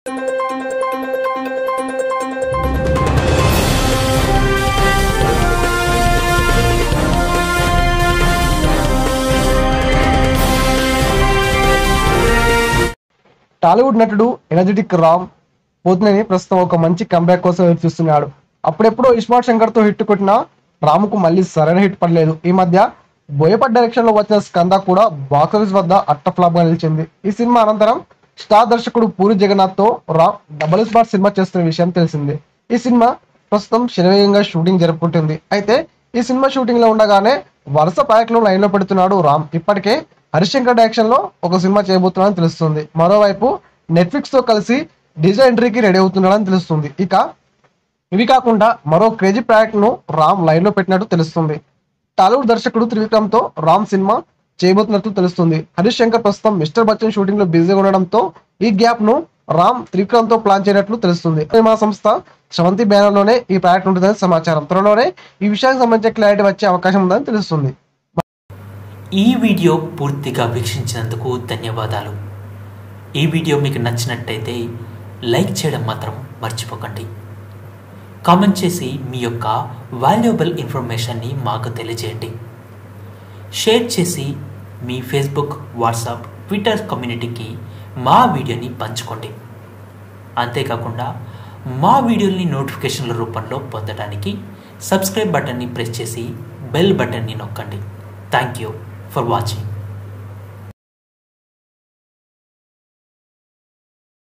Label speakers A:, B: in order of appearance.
A: టాలీవుడ్ నటుడు ఎనర్జెటిక్ రామ్ పోతినేని ప్రస్తుతం ఒక మంచి కంబ్యాక్ కోసం ఎదురుచూస్తున్నాడు. అప్పుడెప్పుడో ఇస్మార్ట్ శంకర్ తో హిట్ కొట్టిన రాముకు మళ్ళీ సరైన హిట్ పడలేదు. ఈ మధ్య బోయపాటి డైరెక్షన్ లో వచ్చిన స్కంద కూడా బాక్సాఫీస్ వద్ద అట్ట ఫ్లాప్ గా నిలిచింది. ఈ సినిమా అనంతరం స్టార్ దర్శకుడు పూరి జగన్నాథ్ తో రామ్ డబుల్ స్మార్ట్ సినిమా చేస్తున్న విషయం తెలిసింది. ఈ సినిమా ప్రస్తుతం శరవేగంగా షూటింగ్ జరుపుకుంటుంది. అయితే ఈ సినిమా షూటింగ్ లో ఉండగానే వరుస ప్రాజెక్టులు లైన్ లో పెడుతున్నాడు రామ్. ఇప్పటికే హరిశంకర్ డైరెక్షన్ లో ఒక సినిమా చేయబోతున్నాడని తెలుస్తుంది. మరోవైపు నెట్ఫ్లిక్స్ తో కలిసి డిజిటల్ ఎంట్రీకి రెడీ అవుతున్నాడని తెలుస్తుంది. ఇవి కాకుండా మరో క్రేజీ ప్రాజెక్ట్ ను రామ్ లైన్ లో పెట్టినట్టు తెలుస్తుంది. టాలీవుడ్ దర్శకుడు త్రివిక్రమ్ తో రామ్ సినిమా చేయబోతున్నట్లు తెలుస్తుంది. హరీష్ శంకర్ ప్రస్తుతం మిస్టర్ బచ్చన్ షూటింగ్ లో బిజీగా ఉండడంతో ఈ గ్యాప్ ను రామ్ త్రివిక్రమ్ తో ప్లాన్ చేయనట్లు తెలుస్తుంది. నిర్మాణ సంస్థ శ్రవంతి బ్యానర్ లోనే ఈ ప్రాజెక్ట్ ఉంటుందని సమాచారం. త్వరలోనే ఈ విషయానికి సంబంధించిన క్లారిటీ వచ్చే అవకాశం ఉందని తెలుస్తుంది.
B: ఈ వీడియో పూర్తిగా వీక్షించినందుకు ధన్యవాదాలు. ఈ వీడియో మీకు నచ్చినట్టయితే లైక్ చేయడం మాత్రం మర్చిపోకండి. కామెంట్ చేసి మీ యొక్క వాల్యుబుల్ ఇన్ఫర్మేషన్ని మాకు తెలియజేయండి. షేర్ చేసి మీ ఫేస్బుక్, వాట్సాప్, ట్విట్టర్ కమ్యూనిటీకి మా వీడియోని పంచుకోండి. అంతేకాకుండా మా వీడియోని నోటిఫికేషన్ల రూపంలో పొందడానికి సబ్స్క్రైబ్ బటన్ని ప్రెస్ చేసి బెల్ బటన్ని నొక్కండి. Thank you for watching.